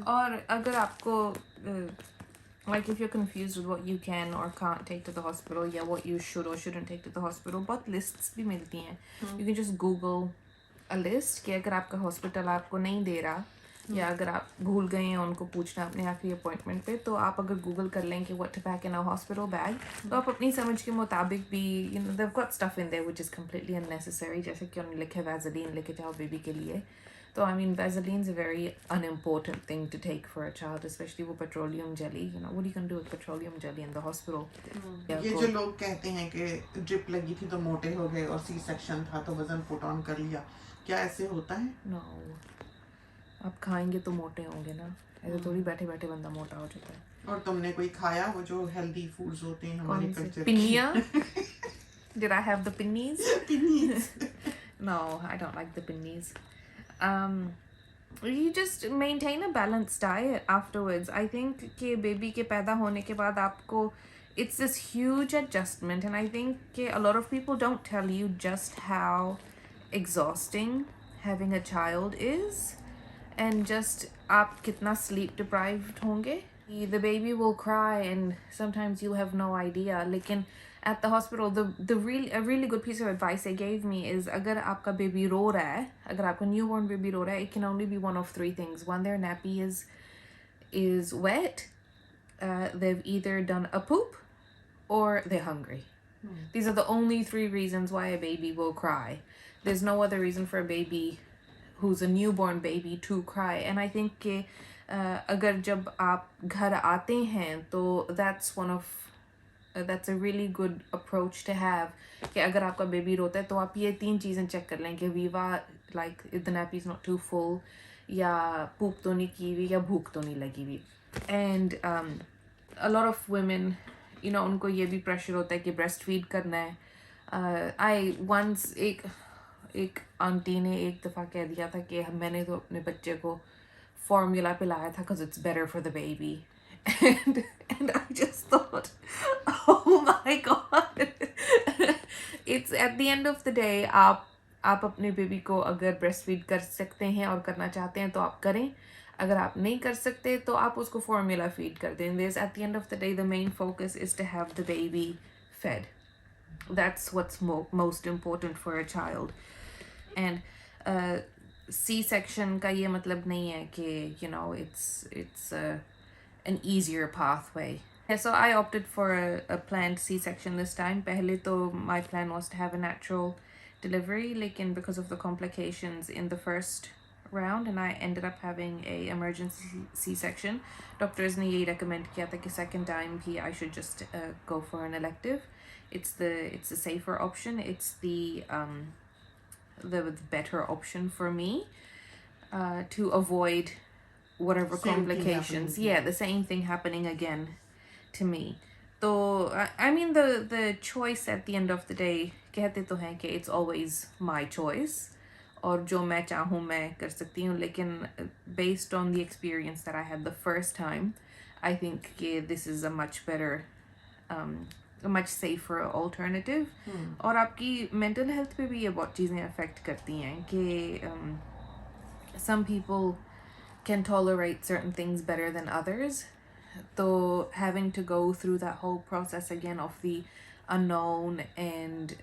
और अगर आपको like if you're confused with what you can or can't take to the hospital, yeah, what you should or shouldn't take to the hospital, बहुत lists भी मिलती हैं. You can just Google a list कि अगर आपका hospital आपको नहीं दे रहा या अगर आप भूल गए हैं उनको पूछना अपने आखिरी अपॉइंटमेंट पे, तो आप अगर गूगल कर लें कि what to pack in a hospital bag, तो आप अपनी समझ के मुताबिक भी, you know, they've got stuff in there which is completely unnecessary, जैसे कि उन्होंने लिखे वैसलीन लेके जाओ बेबी के लिए. So I mean, Vaseline's a very unimportant thing to take for a child, especially with petroleum jelly. You know, what are you gonna do with petroleum jelly in the hospital? ये जो लोग कहते हैं कि drip लगी थी तो मोटे हो गए और सी सेक्शन था तो वजन पुट ऑन कर लिया, क्या ऐसे होता है? No, आप खाएंगे तो मोटे होंगे ना, ऐसे थोड़ी बैठे बैठे बंदा मोटा हो जाता है. और तुमने कोई खाया वो जो हेल्दी फूड्स होते हैं हमारे culture? पिनिया? Did I have the pinnies? Pinnies. No, I don't like the pinnies. You just maintain a balanced diet afterwards. I think कि baby के पैदा होने के बाद आपको, it's this huge adjustment, and I think कि a lot of people don't tell you just how exhausting having a child is, and just आप कितना sleep deprived होंगे. The baby will cry and sometimes you'll have no idea. लेकिन at the hospital, a really good piece of advice they gave me is अगर आपका baby रो रहा है, अगर आपका newborn baby रो रहा है, it can only be one of three things. One, their nappy is wet. They've either done a poop or they're hungry. These are the only three reasons why a baby will cry. There's no other reason for a baby who's a newborn baby to cry. And I think कि अगर जब आप घर आते हैं तो that's a really good approach to have, कि अगर आपका बेबी रोता है तो आप ये तीन चीज़ें चेक कर लें कि Viva, like if the nappy is not too full, या poop तो नहीं की हुई, या भूख तो नहीं लगी हुई. And a lot of women, you know, उनको ये भी pressure होता है कि breast feed करना है. I once एक आंटी ने एक दफ़ा कह दिया था कि मैंने तो अपने बच्चे को formula पिलाया था because it's better for the baby. And I just thought, oh my god. It's at the end of the day, आप अपने बेबी को अगर ब्रेस्ट फीड कर सकते हैं और करना चाहते हैं तो आप करें. अगर आप नहीं कर सकते तो आप उसको फॉर्मूला फीड कर दें. At the end of the day, the main focus is to have the baby fed. That's what's most important for a child. And C-section का ये मतलब नहीं है कि, you know, it's an easier pathway. Yeah, so I opted for a planned C-section this time. पहले तो my plan was to have a natural delivery, लेकिन because of the complications in the first round, and I ended up having a emergency C-section. Doctors ने यही recommend किया था कि second time भी I should just go for an elective. It's the safer option. It's the better option for me to avoid whatever complications. Yeah, the same thing happening again to me. So I mean the choice at the end of the day, कहते तो हैं कि it's always my choice, और जो मैं चाहूँ मैं कर सकती हूँ, लेकिन based on the experience that I had the first time, I think कि this is a much better, a much safer alternative. और आपकी mental health पे भी ये बहुत चीज़ें affect करती हैं कि some people can tolerate certain things better than others. So having to go through that whole process again of the unknown and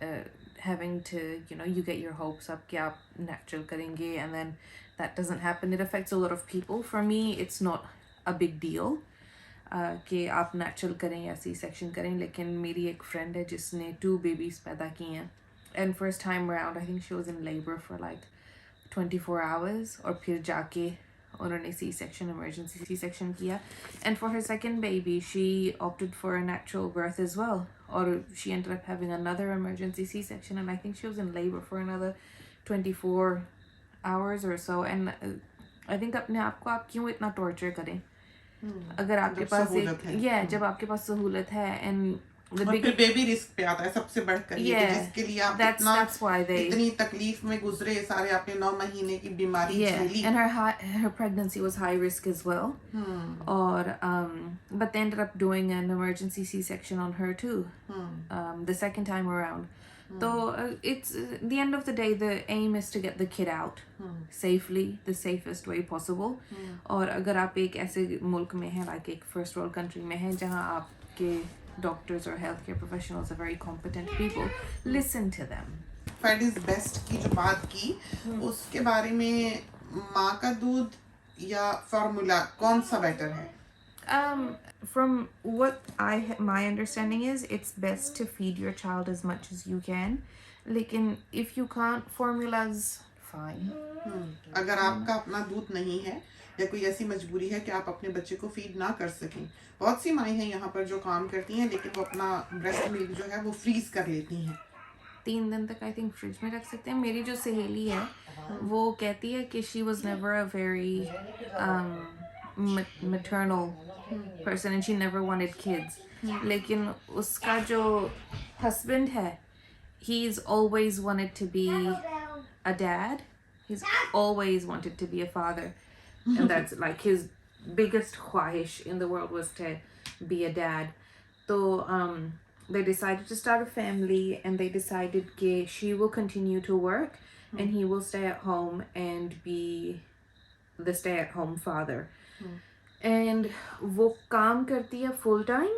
having to, you know, you get your hopes up कि आप natural करेंगे and then that doesn't happen. It affects a lot of people. For me, it's not a big deal कि आप natural करें या C-section करें, लेकिन मेरी एक friend है जिसने 2 babies पैदा किए हैं, and first time around I think she was in labor for like 24 hours, और फिर जाके उन्होंने C-section, emergency C-section किया. And for her second baby, she opted for a natural birth as well. Or she ended up having another emergency C-section, and I think she was in labor for another 24 hours or so. And I think अपने आप को आप क्यों इतना torture करें? अगर आपके पास जब आपके पास सहूलत है, and और फिर बेबी रिस्क पे आता है सबसे बढ़कर ये, जिसके लिए आप इतनी तकलीफ में गुजरे, सारे आपने 9 महीने की बीमारी झेली. And her pregnancy was high risk as well. और but they ended up doing an emergency C-section on her too, the second time around. So it's the end of the day, the aim is to get the kid out safely, the safest way possible. और अगर आप एक ऐसे मुल्क में हैं, like एक first world country में हैं, जहाँ आपके doctors or healthcare professionals are very competent people, listen to them. Fed is best की जो बात की, उसके बारे में माँ का दूध या फॉर्मूला कौन सा बेटर है? From what my understanding is, it's best to feed your child as much as you can. लेकिन if you can't, formulas fine. अगर आपका अपना दूध नहीं है या कोई ऐसी मजबूरी है कि आप अपने बच्चे को फीड ना कर सकें, बहुत सी माएँ हैं यहाँ पर जो काम करती हैं लेकिन वो अपना ब्रेस्ट मिल्क जो है वो फ्रीज कर लेती हैं 3 दिन तक आई थिंक फ्रिज में रख सकते हैं. मेरी जो सहेली है वो कहती है कि she was never a very maternal person and she never wanted kids. लेकिन उसका जो husband है, he's always wanted to be a dad. He's always wanted to be a father. And that's like his biggest khwahish in the world was to be a dad. So they decided to start a family and they decided that she will continue to work and he will stay at home and be the stay-at-home father. And वो काम करती है full time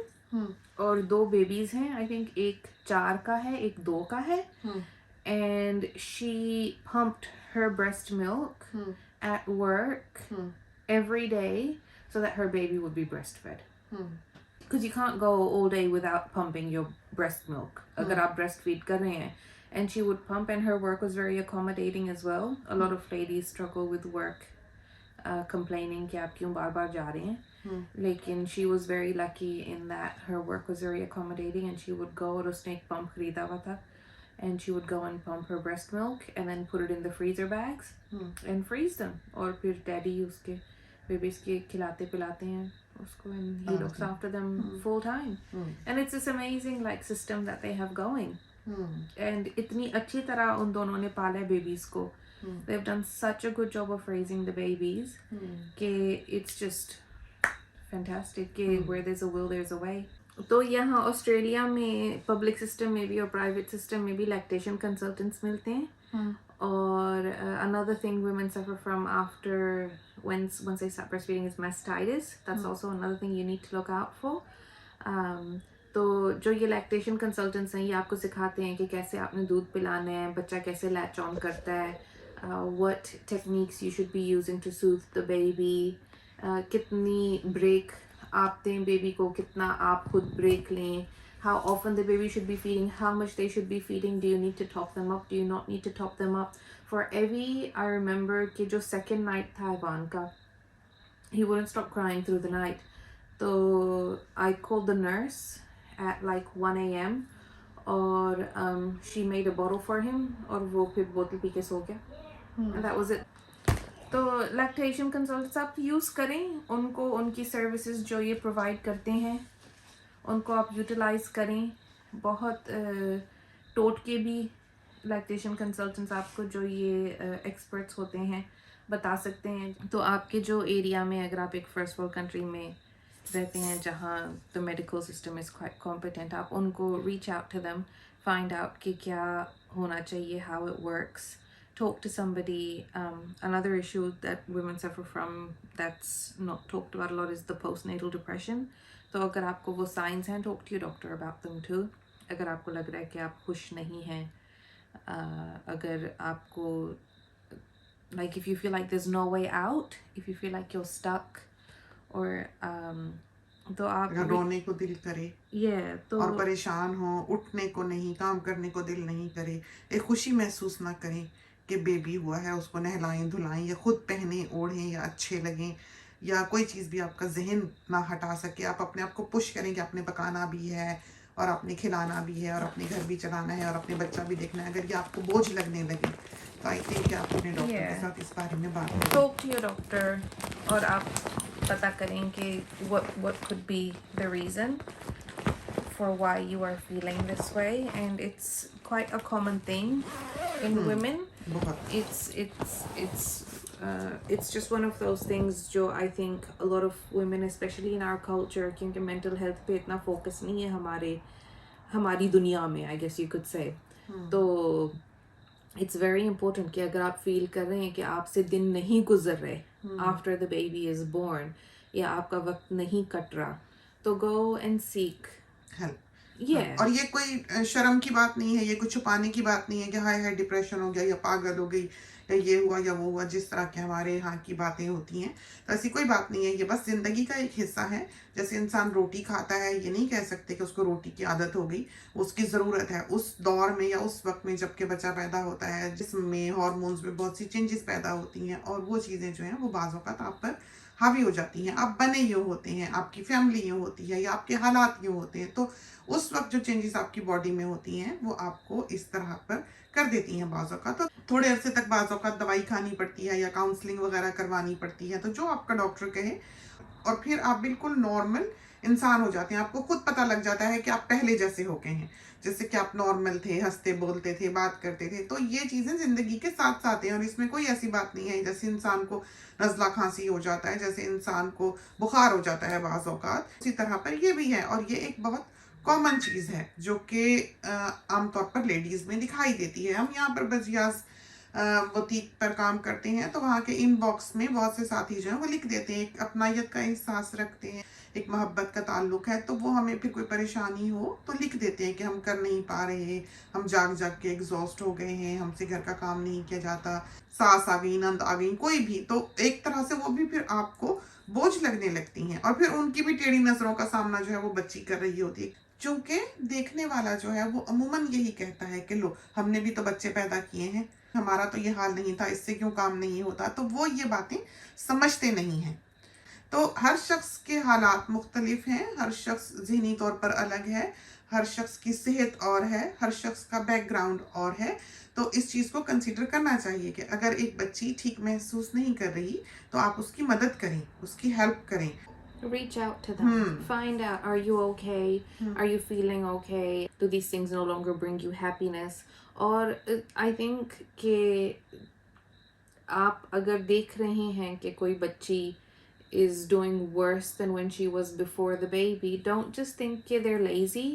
और 2 babies हैं. I think एक 4 का है, एक 2 का है. And she pumped her breast milk at work every day so that her baby would be breastfed. Because you can't go all day without pumping your breast milk. अगर आप breastfeed कर रहे हैं. And she would pump and her work was very accommodating as well. A lot of ladies struggle with work, complaining कि आप क्यों बार-बार जा रहे हैं. लेकिन she was very lucky in that her work was very accommodating and she would go और उसने एक pump खरीदा हुआ था. And she would go and pump her breast milk and then put it in the freezer bags and freeze them. और फिर daddy उसके babies के खिलाते पिलाते हैं उसको and he looks after them full time. And it's this amazing like system that they have going. And इतनी अच्छी तरह उन दोनों ने पाला है babies को. They've done such a good job of raising the babies कि it's just fantastic कि where there's a will there's a way. तो यहाँ ऑस्ट्रेलिया में पब्लिक सिस्टम में भी और प्राइवेट सिस्टम में भी लैक्टेशन कंसल्टेंट्स मिलते हैं. और another thing women suffer from after once they start breastfeeding is mastitis. That's also another thing you need to look out for. तो जो ये लैक्टेशन कंसल्टेंट्स हैं ये आपको सिखाते हैं कि कैसे आपने दूध पिलाना है, बच्चा कैसे लैच ऑन करता है, what techniques you should be using to soothe the baby, कितनी ब्रेक आप दें बेबी को, कितना आप खुद ब्रेक लें, how often the baby should be feeding, how much they should be feeding, do you need to top them up, do you not need to top them up. For Evie, I remember कि जो second night था Ivan का, he wouldn't stop crying through the night. So I called the nurse at like 1 a.m. और she made a bottle for him और वो फिर बोतल P के सो गया. And that was it. तो लैक्टेशन कंसल्टेंट्स आप यूज़ करें, उनको उनकी सर्विसेज जो ये प्रोवाइड करते हैं उनको आप यूटिलाइज करें. बहुत टोटके भी लैक्टेशन कंसल्टेंट्स आपको जो ये एक्सपर्ट्स होते हैं बता सकते हैं. तो आपके जो एरिया में अगर आप एक फर्स्ट वर्ल्ड कंट्री में रहते हैं जहाँ the medical system is quite competent, आप उनको reach out to them, find out कि क्या होना चाहिए, how it works. Talk to somebody. Another issue that women suffer from that's not talked about a lot is the postnatal depression. तो अगर आपको वो signs हैं, talk to your doctor about them too. अगर आपको लग रहा है कि आप खुश नहीं हैं, अगर आपको like if you feel like there's no way out, if you feel like you're stuck, or तो आप अगर रोने को दिल करे तो और परेशान हो, उठने को नहीं, काम करने को दिल नहीं करे, एक खुशी महसूस ना करें कि बेबी हुआ है, उसको नहलाएं धुलाएं या खुद पहने ओढ़ें या अच्छे लगें, या कोई चीज़ भी आपका जहन ना हटा सके, आप अपने आप को पुश करें कि आपने पकाना भी है और आपने खिलाना भी है और अपने घर भी चलाना है और अपने बच्चा भी देखना है. अगर ये आपको बोझ लगने लगे तो आई थिंक कि आप अपने डॉक्टर के साथ इस बारे में बात करें. टॉक टू योर डॉक्टर और आप पता करें कि what could be the reason for why you are feeling this way, and it's quite a common thing in women. It's just one of those things जो I think a lot of women, especially in our culture, क्योंकि mental health पे इतना focus नहीं है हमारी दुनिया में, I guess you could say. तो इट्स वेरी इंपॉर्टेंट कि अगर आप फील कर रहे हैं कि आपसे दिन नहीं गुजर रहे after the baby is born या आपका वक्त नहीं कट रहा, तो go and seek help. Yeah. और ये कोई शर्म की बात नहीं है, ये कुछ छुपाने की बात नहीं है कि हाय हाय डिप्रेशन हो गया या पागल हो गई या ये हुआ या वो हुआ, जिस तरह के हमारे यहाँ की बातें होती हैं। तो ऐसी कोई बात नहीं है, ये बस जिंदगी का एक हिस्सा है। जैसे इंसान रोटी खाता है, ये नहीं कह सकते कि उसको रोटी की आदत हो गई, उसकी ज़रूरत है उस दौर में या उस वक्त में जबकि बच्चा पैदा होता है, जिसमें हार्मोन्स में बहुत सी चेंजेस पैदा होती हैं और वो चीज़ें जो हैं वो बाज़ औक़ात आप पर हावी हो जाती हैं। आप बने यूँ होते हैं, आपकी फैमिली यूँ होती है या आपके हालात यूँ होते हैं, तो उस वक्त जो चेंजेस आपकी बॉडी में होती हैं वो आपको इस तरह पर कर देती हैं बाज़ औक़ात। तो थोड़े अरसे तक बाज़ औक़ात दवाई खानी पड़ती है या काउंसलिंग वगैरह करवानी पड़ती है, तो जो आपका डॉक्टर कहे, और फिर आप बिल्कुल नॉर्मल इंसान हो जाते हैं। आपको खुद पता लग जाता है कि आप पहले जैसे हो गए हैं, जैसे कि आप नॉर्मल थे, हंसते बोलते थे, बात करते थे। तो ये चीज़ें ज़िंदगी के साथ साथ हैं और इसमें कोई ऐसी बात नहीं है जैसे इंसान को नज़ला खांसी हो जाता है, जैसे इंसान को बुखार हो जाता है बाज़ औक़ात, उसी तरह पर ये भी है। और ये एक बहुत कॉमन चीज़ है जो कि आमतौर पर लेडीज़ में दिखाई देती है। हम यहाँ पर बजियास बुटीक पर काम करते हैं, तो वहाँ के इनबॉक्स में बहुत से साथी जो हैं वो लिख देते हैं, एक अपनायत का एहसास रखते हैं, एक मोहब्बत का ताल्लुक है, तो वो हमें फिर कोई परेशानी हो तो लिख देते हैं कि हम कर नहीं पा रहे, हम जाग जाग के एग्जॉस्ट हो गए हैं, हमसे घर का काम नहीं किया जाता, सास आ गई, नंद आ गई, कोई भी, तो एक तरह से वो भी फिर आपको बोझ लगने लगती हैं और फिर उनकी भी टेढ़ी नज़रों का सामना जो है वो बच्ची कर रही होती है। चूंकि देखने वाला जो है वो अमूमन यही कहता है कि लो हमने भी तो बच्चे पैदा किए हैं, हमारा तो ये हाल नहीं था, इससे क्यों काम नहीं होता, तो वो ये बातें समझते नहीं हैं। तो हर शख्स के हालात मुख्तलिफ हैं, हर शख्स ज़हनी तौर पर अलग है, हर शख्स की सेहत और है, हर शख्स का बैकग्राउंड और है। तो इस चीज़ को कंसीडर करना चाहिए कि अगर एक बच्ची ठीक महसूस नहीं कर रही तो आप उसकी मदद करें, उसकी हेल्प करें। Reach out to them. Find out, are you okay? Are you feeling okay? Do these things no longer bring you happiness? और I think कि आप अगर देख रहे हैं कि कोई बच्ची is doing worse than when she was before the baby, don't just think that they're lazy.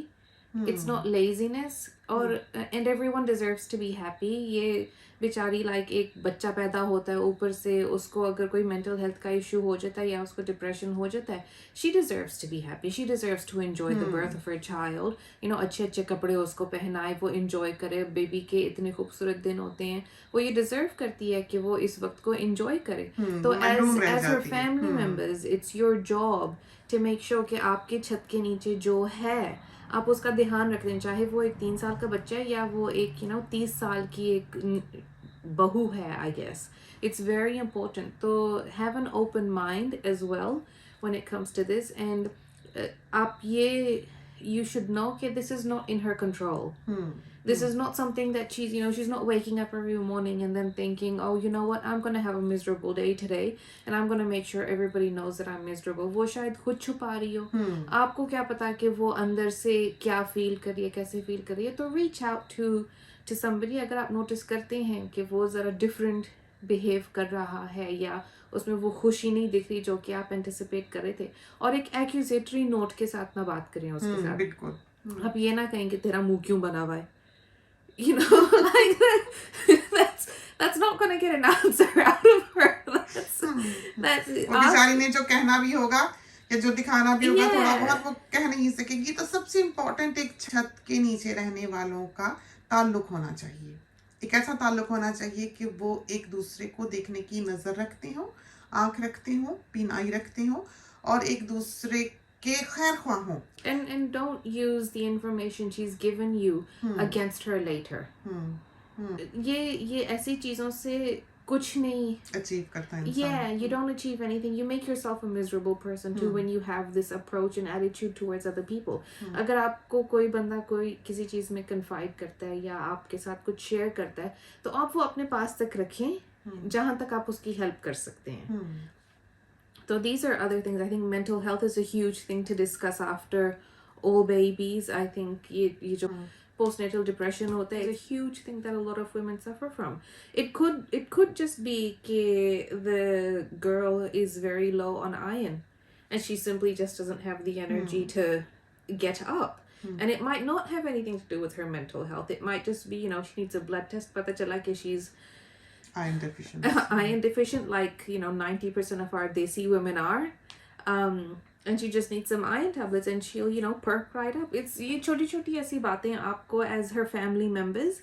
It's not laziness. और and everyone deserves to be happy. ये बेचारी लाइक एक बच्चा पैदा होता है, ऊपर से उसको अगर कोई मेंटल हेल्थ का इशू हो जाता है या उसको डिप्रेशन हो जाता है, she deserves to be happy, she deserves to enjoy the birth of her child. You know, अच्छे अच्छे कपड़े उसको पहनाए, वो एंजॉय करे, बेबी के इतने खूबसूरत दिन होते हैं, वो ये डिजर्व करती है कि वो इस वक्त को एंजॉय करे। तो as her family members it's your job to make sure कि आपके छत के नीचे जो है आप उसका ध्यान रख दें, चाहे वो एक 3 साल का बच्चा है या वो एक 30 साल की एक बहू है। I guess it's very important to have an open mind as well when it comes to this, and आप ये you should know that this is not in her control. This is not something that she's not waking up every morning and then thinking, oh, you know what, I'm going to have a miserable day today and I'm going to make sure everybody knows that I'm miserable. वो शायद खुद छुपा रही हो, आपको क्या पता कि वो अंदर से क्या फील कर रही है, कैसे फील कर रही है। तो reach out to somebody अगर आप नोटिस करते हैं कि वो ज़रा डिफरेंट बिहेव कर रहा है या उसमें वो खुशी नहीं दिख रही जो कि आप एंटिसिपेट कर रहे थे, और एक एक्यूजेटरी नोट के साथ ना बात करें उसके साथ। बिल्कुल। आप ये ना कहें कि तेरा मुंह क्यों बना हुआ है, like that's not gonna get an answer out of her. That's वो बेचारी ने जो कहना भी होगा या जो दिखाना भी होगा, थोड़ा बहुत वो कह नहीं सकेगी। तो सबसे इम्पोर्टेंट एक छत के नीचे रहने वालों का ताल्लुक होना चाहिए, एक ऐसा ताल्लुक होना चाहिए कि वो एक दूसरे को देखने की नज़र रखते हो, आंख रखते हो, बीनाई रखते हो और एक दूसरे के खैर ख्वाह हो। And don't use the information she's given you against her later. ये ऐसी चीज़ों से कुछ नहीं अचीव करता है। Yeah, you don't achieve anything. You make yourself a miserable person too when you have this approach and attitude towards other people. अगर आपको कोई बंदा कोई किसी चीज़ में confide करता है या आपके साथ कुछ share करता है, तो आप वो अपने पास तक रखें जहाँ तक आप उसकी help कर सकते हैं। So these are other things. I think mental health is a huge thing to discuss after all babies. I think ये जो postnatal depression होता है is a huge thing that a lot of women suffer from. It could just be कि the girl is very low on iron and she simply just doesn't have the energy to get up. And it might not have anything to do with her mental health. It might just be, she needs a blood test, pata chala ke she's iron deficient. Iron deficient, like 90% of our desi women are. And she just needs some iron tablets and she'll perk right up. It's ये छोटी छोटी ऐसी बातें आपको as her family members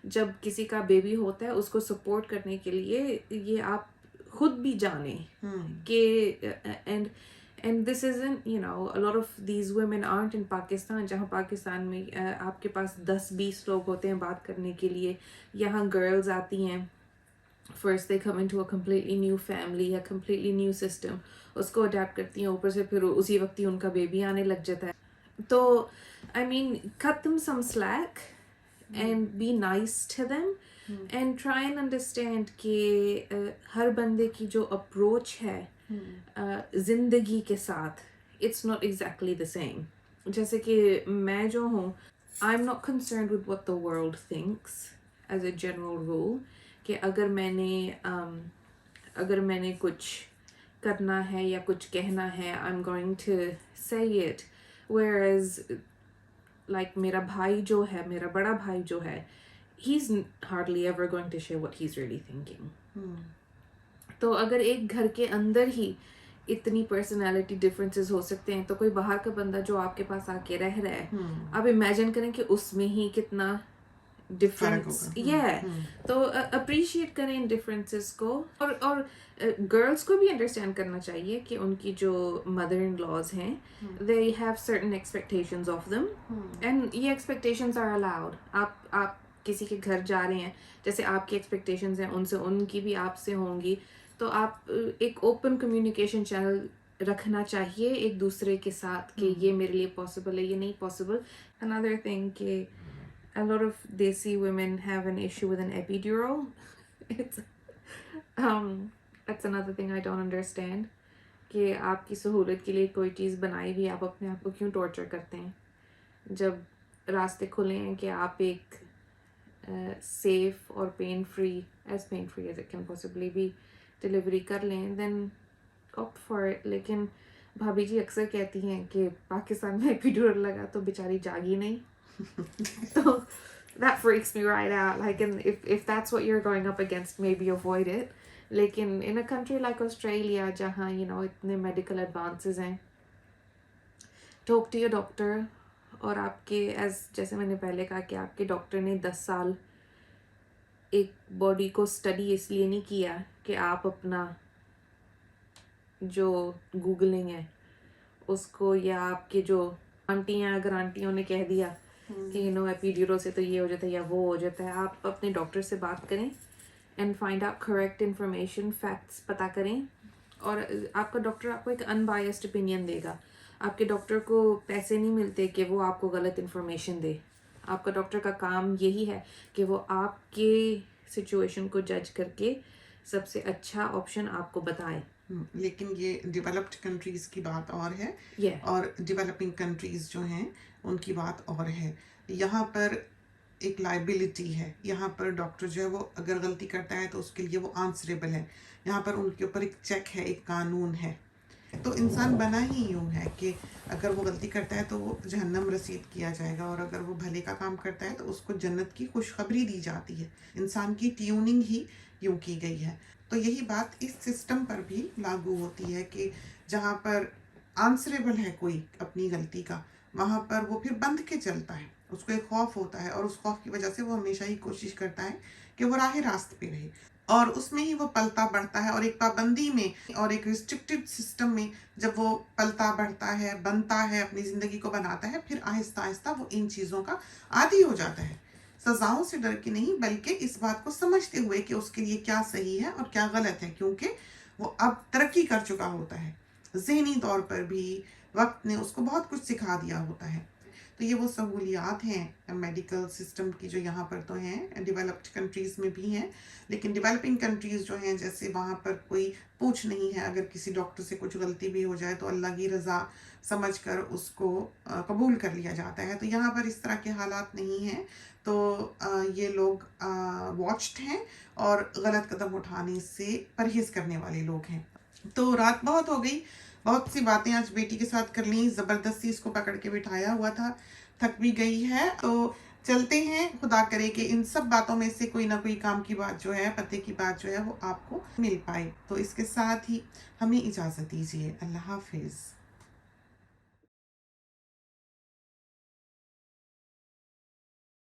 जब किसी का baby होता है उसको सपोर्ट करने के लिए ये आप खुद भी जाने कि and this isn't a lot of these women aren't in Pakistan जहाँ पाकिस्तान में आपके पास 10-20 लोग होते हैं बात करने के लिए. यहाँ girls आती हैं, first they come into a completely new family, a completely new system, उसको अडेप्ट करती हैं, ऊपर से फिर उसी वक्त ही उनका बेबी आने लग जाता है. तो I mean cut them some slack and be nice to them and try and understand कि हर बंदे की जो approach है जिंदगी के साथ it's not exactly the same. जैसे कि मैं जो हूँ I'm not concerned with what the world thinks as a general rule कि अगर मैंने कुछ करना है या कुछ कहना है I'm going to say it, whereas like मेरा भाई जो है, मेरा बड़ा भाई जो है, he's hardly ever going to share what he's really thinking. तो अगर एक घर के अंदर ही इतनी पर्सनालिटी डिफरेंसेस हो सकते हैं तो कोई बाहर का बंदा जो आपके पास आके रह रहा है आप इमेजिन करें कि उसमें ही कितना डिफरेंस. तो अप्रिशिएट करें इन डिफरेंसेस को और गर्ल्स को भी अंडरस्टैंड करना चाहिए कि उनकी जो मदर इन लॉज हैं they have certain expectations of them and ये एक्सपेक्टेशंस आर अलाउड. आप किसी के घर जा रहे हैं, जैसे आपकी एक्सपेक्टेशंस हैं उनसे, उनकी भी आपसे होंगी, तो आप एक ओपन कम्युनिकेशन चैनल रखना चाहिए एक दूसरे के साथ कि ये मेरे लिए पॉसिबल है, ये नहीं पॉसिबल. अनदर थिंग कि a lot of desi women have an issue with an epidural. It's that's another thing I don't understand कि आपकी सहूलत के लिए कोई चीज़ बनाई हुई आप अपने आप को क्यों टॉर्चर करते हैं जब रास्ते खुले हैं कि आप एक सेफ और pain free as it can possibly be delivery कर लें, then opt for it. लेकिन भाभी जी अक्सर कहती हैं कि पाकिस्तान में एपिड्यूरल लगा तो बेचारी जागी नहीं. So that freaks me right out. Like, and if that's what you're going up against, maybe avoid it. लेकिन in a country like Australia जहाँ इतने medical advances हैं, talk to your doctor. और आपके जैसे मैंने पहले कहा कि आपके डॉक्टर ने 10 साल एक बॉडी को स्टडी इसलिए नहीं किया कि आप अपना जो गूगलिंग है उसको, या आपके जो आंटियाँ अगर आंटियों ने कह दिया कि एपिड्यूरल से तो ये हो जाता है या वो हो जाता है, आप अपने डॉक्टर से बात करें and find out correct information, facts पता करें. और आपका डॉक्टर आपको एक अनबायस्ड ओपिनियन देगा. आपके डॉक्टर को पैसे नहीं मिलते कि वो आपको गलत इन्फॉर्मेशन दे. आपका डॉक्टर का काम यही है कि वो आपके सिचुएशन को जज करके सबसे अच्छा ऑप्शन आपको बताए. लेकिन ये डेवलप्ड कंट्रीज की बात और है और डेवलपिंग कंट्रीज जो हैं उनकी बात और है. यहाँ पर एक लाइबिलिटी है. यहाँ पर डॉक्टर जो है वो अगर गलती करता है तो उसके लिए वो आंसरेबल है. यहाँ पर उनके ऊपर एक चेक है, एक कानून है. तो इंसान बना ही यूँ है कि अगर वो गलती करता है तो वो जहन्नम रसीद किया जाएगा, और अगर वो भले का काम करता है तो उसको जन्नत की खुशखबरी दी जाती है. इंसान की ट्यूनिंग ही यूँ की गई है. तो यही बात इस सिस्टम पर भी लागू होती है कि जहाँ पर आंसरेबल है कोई अपनी गलती का, वहाँ पर वो फिर बंध के चलता है. उसको एक खौफ होता है और उस खौफ की वजह से वो हमेशा ही कोशिश करता है कि वो राह रास्त पे रहे, और उसमें ही वो पलता बढ़ता है. और एक पाबंदी में और एक रिस्ट्रिक्टिव सिस्टम में जब वो पलता बढ़ता है, बनता है, अपनी ज़िंदगी को बनाता है, फिर आहिस्ता आहिस्ता वो इन चीज़ों का आदी हो जाता है. सजाओं से डर के नहीं, बल्कि इस बात को समझते हुए कि उसके लिए क्या सही है और क्या गलत है, क्योंकि वो अब तरक्की कर चुका होता है. ज़हनी तौर पर भी वक्त ने उसको बहुत कुछ सिखा दिया होता है. तो ये वो सहूलियात हैं मेडिकल सिस्टम की जो यहाँ पर तो हैं, डेवलप्ड कंट्रीज़ में भी हैं. लेकिन डेवलपिंग कंट्रीज़ जो हैं, जैसे वहाँ पर कोई पूछ नहीं है. अगर किसी डॉक्टर से कुछ गलती भी हो जाए तो अल्लाह की रज़ा समझकर उसको कबूल कर लिया जाता है. तो यहाँ पर इस तरह के हालात नहीं हैं. तो ये लोग वॉच्ड हैं और गलत कदम उठाने से परहेज़ करने वाले लोग हैं. तो रात बहुत हो गई, बहुत सी बातें आज बेटी के साथ कर ली. ज़बरदस्ती इसको पकड़ के बिठाया हुआ था, थक भी गई है। तो चलते हैं, खुदा करे कि इन सब बातों में से कोई ना कोई काम की बात जो है, पते की बात जो है वो आपको मिल पाए। तो इसके साथ ही हमें इजाज़त दीजिए। अल्लाह हाफिज़।